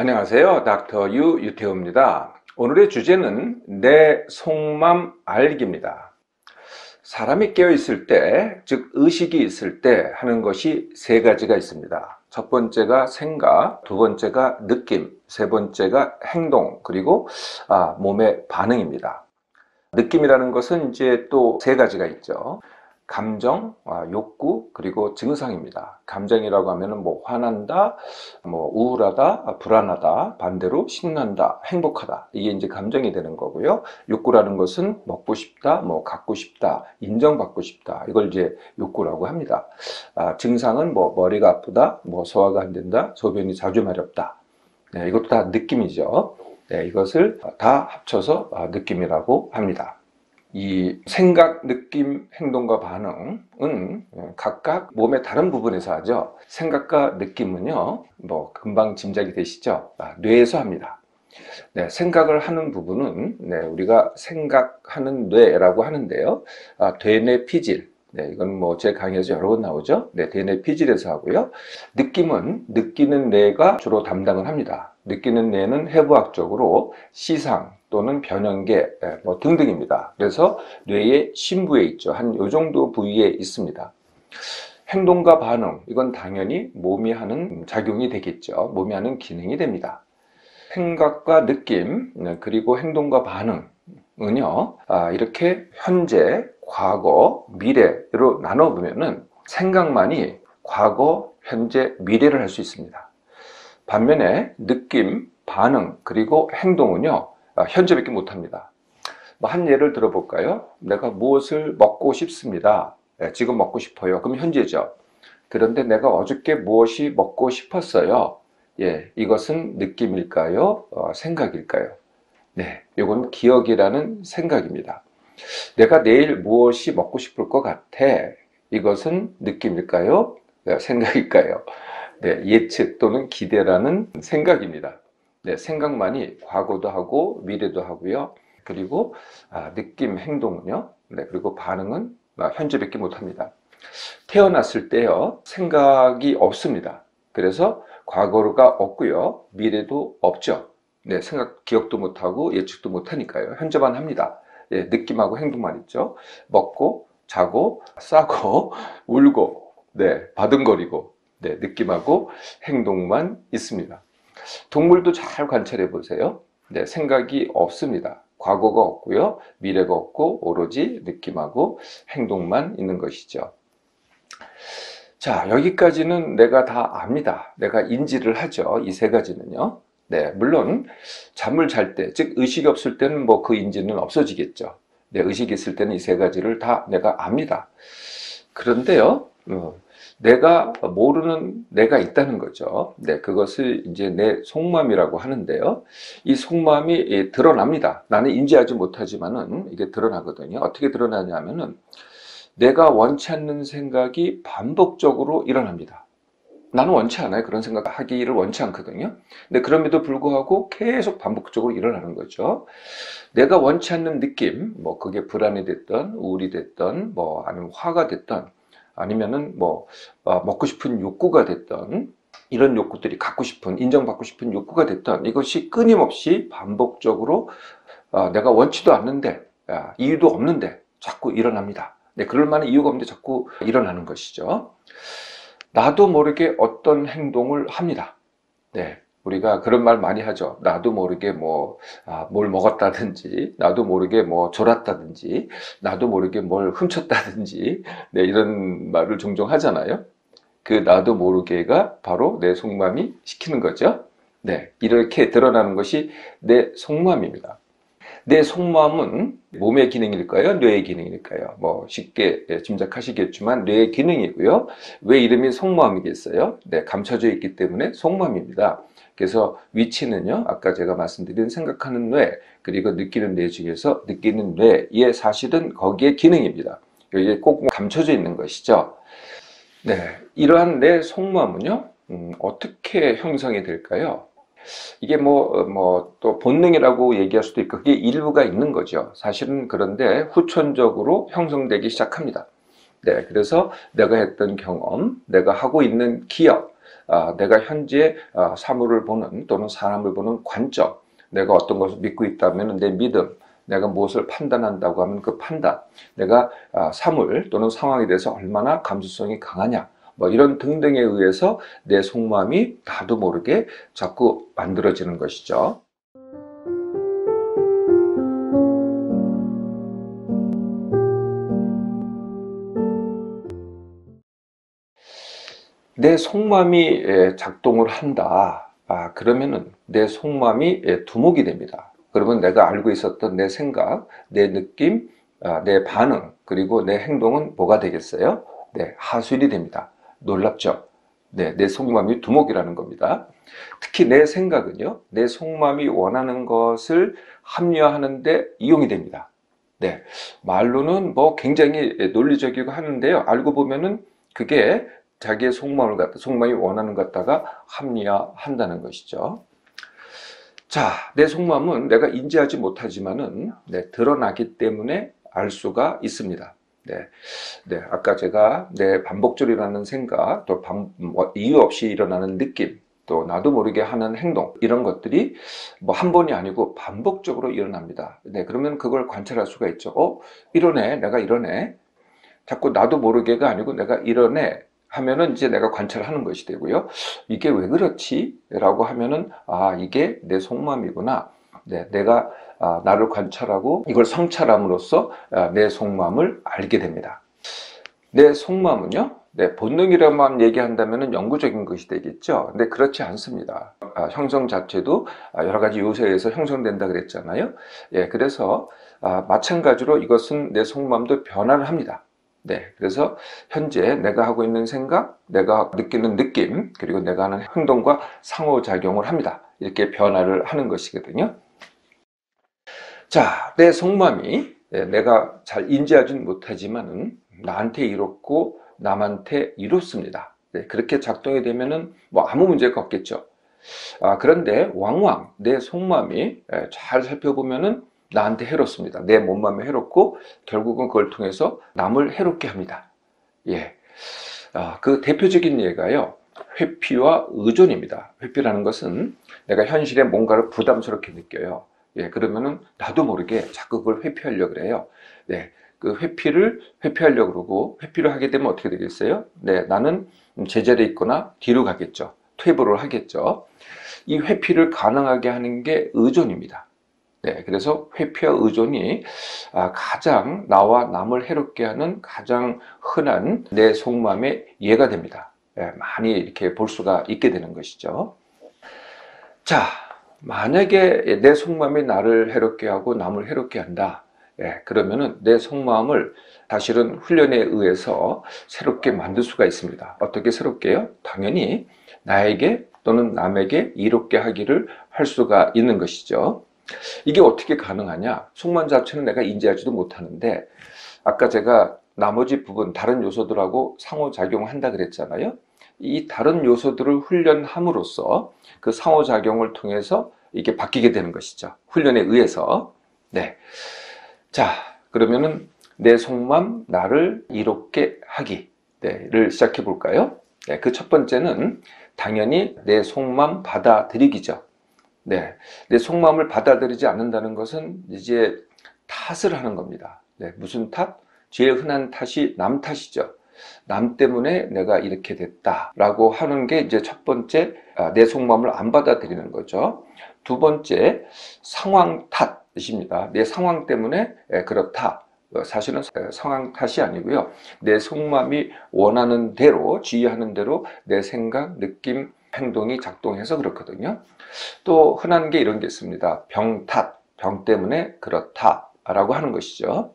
안녕하세요. 닥터 유태우입니다. 오늘의 주제는 내 속맘 알기입니다. 사람이 깨어있을 때, 즉 의식이 있을 때 하는 것이 세 가지가 있습니다. 첫 번째가 생각, 두 번째가 느낌, 세 번째가 행동, 그리고 몸의 반응입니다. 느낌이라는 것은 이제 또 세 가지가 있죠. 감정, 욕구, 그리고 증상입니다. 감정이라고 하면은 화난다, 우울하다, 불안하다, 반대로 신난다, 행복하다. 이게 이제 감정이 되는 거고요. 욕구라는 것은 먹고 싶다, 갖고 싶다, 인정받고 싶다. 이걸 이제 욕구라고 합니다. 증상은 머리가 아프다, 소화가 안 된다, 소변이 자주 마렵다. 네, 이것도 다 느낌이죠. 네, 이것을 다 합쳐서 느낌이라고 합니다. 이 생각, 느낌, 행동과 반응은 각각 몸의 다른 부분에서 하죠. 생각과 느낌은요, 금방 짐작이 되시죠? 뇌에서 합니다. 네, 생각을 하는 부분은 우리가 생각하는 뇌라고 하는데요. 대뇌 피질. 네, 이건 제 강의에서 여러 번 나오죠. 네, 대뇌 피질에서 하고요. 느낌은 느끼는 뇌가 주로 담당을 합니다. 느끼는 뇌는 해부학적으로 시상 또는 변형계 등등입니다. 그래서 뇌의 심부에 있죠. 한 요 정도 부위에 있습니다. 행동과 반응, 이건 당연히 몸이 하는 작용이 되겠죠. 몸이 하는 기능이 됩니다. 생각과 느낌, 그리고 행동과 반응은요, 이렇게 현재, 과거, 미래로 나눠보면은 생각만이 과거, 현재, 미래를 할 수 있습니다. 반면에 느낌, 반응, 그리고 행동은요, 현재밖에 못합니다. 한 예를 들어볼까요? 내가 무엇을 먹고 싶습니다. 지금 먹고 싶어요. 그럼 현재죠. 그런데 내가 어저께 무엇이 먹고 싶었어요. 이것은 느낌일까요? 생각일까요? 네, 이건 기억이라는 생각입니다. 내가 내일 무엇이 먹고 싶을 것 같아. 이것은 느낌일까요? 생각일까요? 네, 예측 또는 기대라는 생각입니다. 네, 생각만이 과거도 하고 미래도 하고요. 그리고 느낌, 행동은요. 네, 그리고 반응은 현재밖에 못합니다. 태어났을 때요, 생각이 없습니다. 그래서 과거가 없고요, 미래도 없죠. 네, 생각, 기억도 못하고 예측도 못하니까요. 현재만 합니다. 네, 느낌하고 행동만 있죠. 먹고, 자고, 싸고, 울고, 네, 바둥거리고, 네, 느낌하고 행동만 있습니다. 동물도 잘 관찰해 보세요. 네, 생각이 없습니다. 과거가 없고요, 미래가 없고 오로지 느낌하고 행동만 있는 것이죠. 자, 여기까지는 내가 다 압니다. 내가 인지를 하죠. 이 세 가지는요. 네, 물론 잠을 잘 때, 즉 의식이 없을 때는 그 인지는 없어지겠죠. 네, 의식이 있을 때는 이 세 가지를 다 내가 압니다. 그런데요, 내가 모르는 내가 있다는 거죠. 네, 그것을 이제 내 속마음이라고 하는데요. 이 속마음이 드러납니다. 나는 인지하지 못하지만은 이게 드러나거든요. 어떻게 드러나냐면은 내가 원치 않는 생각이 반복적으로 일어납니다. 나는 원치 않아요. 그런 생각하기를 원치 않거든요. 근데 그럼에도 불구하고 계속 반복적으로 일어나는 거죠. 내가 원치 않는 느낌, 그게 불안이 됐던, 우울이 됐던, 아니면 화가 됐던, 아니면은 먹고 싶은 욕구가 됐던, 이런 욕구들이 갖고 싶은, 인정받고 싶은 욕구가 됐던, 이것이 끊임없이 반복적으로 내가 원치도 않는데, 이유도 없는데 자꾸 일어납니다. 네, 그럴 만한 이유가 없는데 자꾸 일어나는 것이죠. 나도 모르게 어떤 행동을 합니다. 네, 우리가 그런 말 많이 하죠. 나도 모르게 뭘 먹었다든지, 나도 모르게 졸았다든지, 나도 모르게 뭘 훔쳤다든지, 네, 이런 말을 종종 하잖아요. 그 나도 모르게가 바로 내 속마음이 시키는 거죠. 네, 이렇게 드러나는 것이 내 속마음입니다. 내 속마음은 몸의 기능일까요? 뇌의 기능일까요? 쉽게 짐작하시겠지만 뇌의 기능이고요. 왜 이름이 속마음이겠어요? 네, 감춰져 있기 때문에 속마음입니다. 그래서 위치는요, 아까 제가 말씀드린 생각하는 뇌, 그리고 느끼는 뇌 중에서 느끼는 뇌의 사실은 거기에 기능입니다. 이게 꼭 감춰져 있는 것이죠. 네, 이러한 내 속마음은요, 어떻게 형성이 될까요? 이게 또 본능이라고 얘기할 수도 있고, 그게 일부가 있는 거죠. 사실은 그런데 후천적으로 형성되기 시작합니다. 네, 그래서 내가 했던 경험, 내가 하고 있는 기억, 내가 현재 사물을 보는 또는 사람을 보는 관점, 내가 어떤 것을 믿고 있다면 내 믿음, 내가 무엇을 판단한다고 하면 그 판단, 내가 사물 또는 상황에 대해서 얼마나 감수성이 강하냐, 뭐 이런 등등에 의해서 내 속마음이 나도 모르게 자꾸 만들어지는 것이죠. 내 속마음이 작동을 한다. 그러면은 내 속마음이 두목이 됩니다. 그러면 내가 알고 있었던 내 생각, 내 느낌, 내 반응, 그리고 내 행동은 뭐가 되겠어요? 네, 하수인이 됩니다. 놀랍죠? 네, 내 속마음이 두목이라는 겁니다. 특히 내 생각은요, 내 속마음이 원하는 것을 합리화하는데 이용이 됩니다. 네, 말로는 뭐 굉장히 논리적이고 하는데요. 알고 보면은 그게 자기의 속마음이 원하는 것 갖다가 합리화한다는 것이죠. 자, 내 속마음은 내가 인지하지 못하지만은 드러나기 때문에 알 수가 있습니다. 아까 제가 내 반복적으로 일어나는 생각, 또 이유 없이 일어나는 느낌, 또 나도 모르게 하는 행동, 이런 것들이 뭐 한 번이 아니고 반복적으로 일어납니다. 그러면 그걸 관찰할 수가 있죠. 이러네, 내가 이러네. 자꾸 나도 모르게가 아니고 내가 이러네 하면은 이제 내가 관찰하는 것이 되고요. 이게 왜 그렇지? 라고 하면은 이게 내 속마음이구나. 내가 나를 관찰하고 이걸 성찰함으로써 내 속마음을 알게 됩니다. 내 속마음은요, 본능이라만 얘기한다면 영구적인 것이 되겠죠. 근데 그렇지 않습니다. 형성 자체도 여러 가지 요소에 의해서 형성된다 그랬잖아요. 그래서 마찬가지로 이것은 내 속마음도 변화를 합니다. 그래서 현재 내가 하고 있는 생각, 내가 느끼는 느낌, 그리고 내가 하는 행동과 상호작용을 합니다. 이렇게 변화를 하는 것이거든요. 자, 내 속마음이 내가 잘 인지하지는 못하지만은 나한테 이롭고 남한테 이롭습니다. 그렇게 작동이 되면은 뭐 아무 문제가 없겠죠. 그런데 왕왕 내 속마음이 잘 살펴보면은 나한테 해롭습니다. 내 몸마음에 해롭고 결국은 그걸 통해서 남을 해롭게 합니다. 그 대표적인 예가요, 회피와 의존입니다. 회피라는 것은 내가 현실에 뭔가를 부담스럽게 느껴요. 그러면은 나도 모르게 자꾸 그걸 회피하려고 그래요. 그 회피를 회피하려고 그러고, 회피를 하게 되면 어떻게 되겠어요? 나는 제자리에 있거나 뒤로 가겠죠. 퇴보를 하겠죠. 이 회피를 가능하게 하는 게 의존입니다. 그래서 회피와 의존이 가장 나와 남을 해롭게 하는 가장 흔한 내 속마음의 예가 됩니다. 많이 이렇게 볼 수가 있게 되는 것이죠. 자, 만약에 내 속마음이 나를 해롭게 하고 남을 해롭게 한다. 그러면은 내 속마음을 사실은 훈련에 의해서 새롭게 만들 수가 있습니다. 어떻게 새롭게요? 당연히 나에게 또는 남에게 이롭게 하기를 할 수가 있는 것이죠. 이게 어떻게 가능하냐? 속마음 자체는 내가 인지하지도 못하는데, 아까 제가 나머지 부분, 다른 요소들하고 상호작용한다 그랬잖아요. 이 다른 요소들을 훈련함으로써 그 상호작용을 통해서 이게 바뀌게 되는 것이죠. 훈련에 의해서. 자, 그러면은 내 속마음 나를 이롭게 하기를 시작해 볼까요? 그 첫 번째는 당연히 내 속마음 받아들이기죠. 내 속마음을 받아들이지 않는다는 것은 이제 탓을 하는 겁니다. 무슨 탓? 제일 흔한 탓이 남 탓이죠. 남 때문에 내가 이렇게 됐다라고 하는 게 이제 첫 번째, 내 속마음을 안 받아들이는 거죠. 두 번째, 상황 탓입니다. 내 상황 때문에 그렇다. 사실은 상황 탓이 아니고요. 내 속마음이 원하는 대로, 지휘하는 대로 내 생각, 느낌, 행동이 작동해서 그렇거든요. 또 흔한 게 이런 게 있습니다. 병 탓, 병 때문에 그렇다라고 하는 것이죠.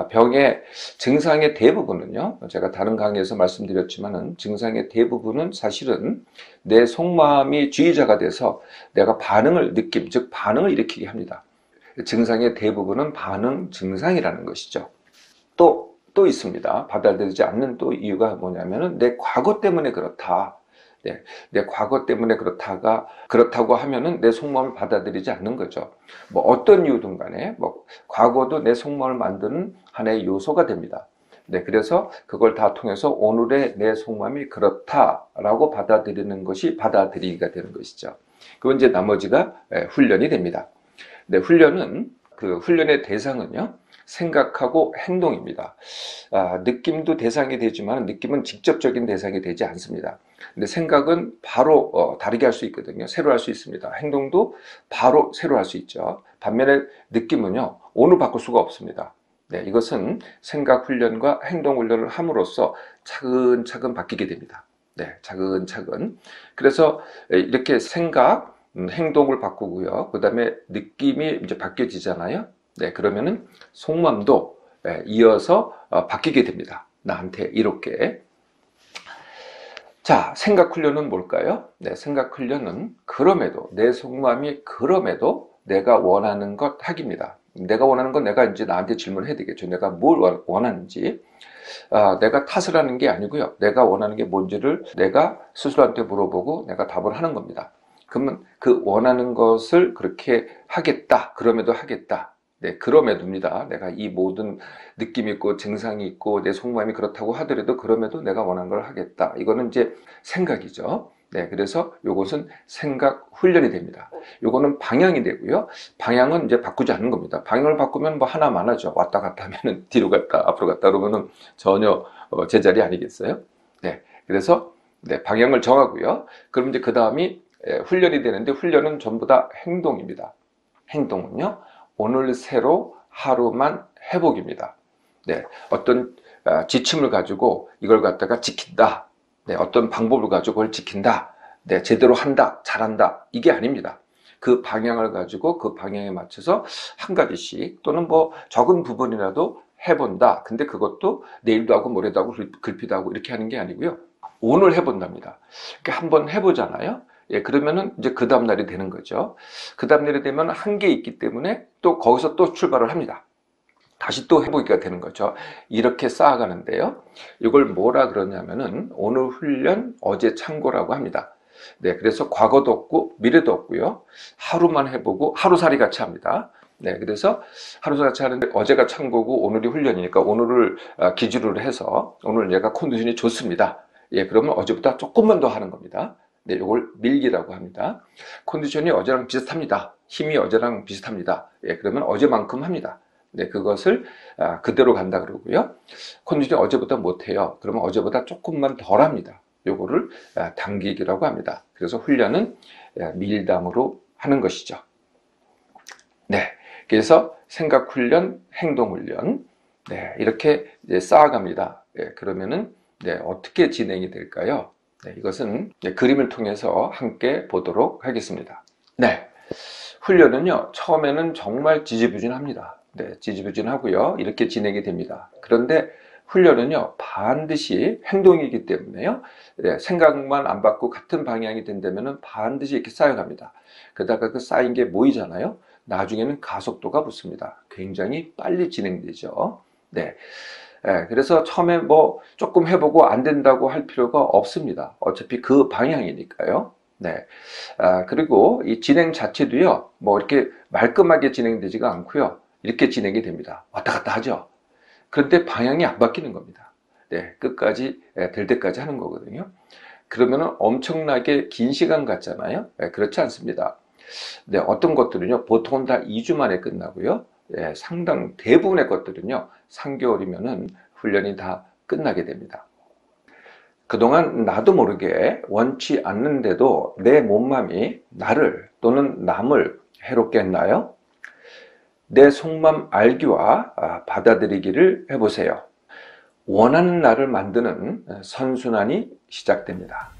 병의 증상의 대부분은요, 제가 다른 강의에서 말씀드렸지만은 증상의 대부분은 사실은 내 속마음이 주의자가 돼서 내가 느낌, 즉 반응을 일으키게 합니다. 증상의 대부분은 반응 증상이라는 것이죠. 또 있습니다. 받아들이지 않는 또 이유가 뭐냐면은 내 과거 때문에 그렇다. 내 과거 때문에 그렇다고 하면은 내 속마음을 받아들이지 않는 거죠. 뭐 어떤 이유든 간에 과거도 내 속마음을 만드는 하나의 요소가 됩니다. 네, 그래서 그걸 다 통해서 오늘의 내 속마음이 그렇다라고 받아들이는 것이 받아들이기가 되는 것이죠. 그건 이제 나머지가 훈련이 됩니다. 네, 훈련은 그 훈련의 대상은요, 생각하고 행동입니다. 느낌도 대상이 되지만 느낌은 직접적인 대상이 되지 않습니다. 근데 생각은 바로 다르게 할 수 있거든요. 새로 할 수 있습니다. 행동도 바로 새로 할 수 있죠. 반면에 느낌은요, 오늘 바꿀 수가 없습니다. 네, 이것은 생각 훈련과 행동 훈련을 함으로써 차근차근 바뀌게 됩니다. 네, 차근차근. 그래서 이렇게 생각, 행동을 바꾸고요. 그 다음에 느낌이 이제 바뀌어지잖아요. 네, 그러면은 속마음도 이어서 바뀌게 됩니다. 나한테 이렇게. 자, 생각 훈련은 뭘까요? 네, 생각 훈련은 그럼에도 내 속마음이 그럼에도 내가 원하는 것 하기입니다. 내가 원하는 건 내가 이제 나한테 질문해야 되겠죠. 내가 뭘 원하는지. 내가 탓을 하는 게 아니고요. 내가 원하는 게 뭔지를 내가 스스로한테 물어보고 내가 답을 하는 겁니다. 그러면 그 원하는 것을 그렇게 하겠다. 그럼에도 하겠다. 네, 그럼에도입니다. 내가 이 모든 느낌이 있고 증상이 있고 내 속마음이 그렇다고 하더라도 그럼에도 내가 원하는 걸 하겠다. 이거는 이제 생각이죠. 네, 그래서 요것은 생각 훈련이 됩니다. 요거는 방향이 되고요. 방향은 이제 바꾸지 않는 겁니다. 방향을 바꾸면 뭐 하나만 하죠. 왔다 갔다 하면은 뒤로 갔다 앞으로 갔다 그러면은 전혀 제자리 아니겠어요? 네, 그래서 네, 방향을 정하고요. 그럼 이제 그 다음이 훈련이 되는데 훈련은 전부 다 행동입니다. 행동은요, 오늘 새로 하루만 회복입니다. 네, 어떤 지침을 가지고 이걸 갖다가 지킨다. 네, 어떤 방법을 가지고 그걸 지킨다. 네, 제대로 한다. 잘한다. 이게 아닙니다. 그 방향을 가지고 그 방향에 맞춰서 한 가지씩 또는 뭐 적은 부분이라도 해본다. 근데 그것도 내일도 하고 모레도 하고 글피도 하고 이렇게 하는 게 아니고요. 오늘 해본답니다. 그러니까 한번 해보잖아요. 예, 그러면은 이제 그 다음날이 되는 거죠. 그 다음날이 되면 한계 있기 때문에 또 거기서 또 출발을 합니다. 다시 또 해보기가 되는 거죠. 이렇게 쌓아가는데요. 이걸 뭐라 그러냐면은 오늘 훈련, 어제 참고라고 합니다. 네, 그래서 과거도 없고 미래도 없고요. 하루만 해보고 하루살이 같이 합니다. 네, 그래서 하루살이 같이 하는데 어제가 참고고 오늘이 훈련이니까 오늘을 기준으로 해서 오늘 내가 컨디션이 좋습니다. 예, 그러면 어제보다 조금만 더 하는 겁니다. 네, 이걸 밀기라고 합니다. 컨디션이 어제랑 비슷합니다. 힘이 어제랑 비슷합니다. 예, 그러면 어제만큼 합니다. 네, 그것을 그대로 간다 그러고요. 컨디션이 어제보다 못해요. 그러면 어제보다 조금만 덜 합니다. 요거를 당기기라고 합니다. 그래서 훈련은 밀당으로 하는 것이죠. 네, 그래서 생각 훈련, 행동 훈련, 네, 이렇게 이제 쌓아갑니다. 네, 그러면은 네, 어떻게 진행이 될까요? 네, 이것은 그림을 통해서 함께 보도록 하겠습니다. 네, 훈련은요, 처음에는 정말 지지부진합니다. 네, 지지부진하고요. 이렇게 진행이 됩니다. 그런데 훈련은요, 반드시 행동이기 때문에요. 네, 생각만 안 받고 같은 방향이 된다면 반드시 이렇게 쌓여갑니다. 그러다가 그 쌓인 게 모이잖아요. 나중에는 가속도가 붙습니다. 굉장히 빨리 진행되죠. 네. 그래서 처음에 뭐 조금 해보고 안 된다고 할 필요가 없습니다. 어차피 그 방향이니까요. 네. 그리고 이 진행 자체도요, 뭐 이렇게 말끔하게 진행되지가 않고요. 이렇게 진행이 됩니다. 왔다 갔다 하죠. 그런데 방향이 안 바뀌는 겁니다. 네. 끝까지 될 때까지 하는 거거든요. 그러면 엄청나게 긴 시간 같잖아요. 네, 그렇지 않습니다. 네, 어떤 것들은요, 보통은 다 2주 만에 끝나고요. 예, 상당 대부분의 것들은요 3개월이면은 훈련이 다 끝나게 됩니다. 그동안 나도 모르게 원치 않는데도 내 몸맘이 나를 또는 남을 해롭게 했나요? 내 속맘 알기와 받아들이기를 해보세요. 원하는 나를 만드는 선순환이 시작됩니다.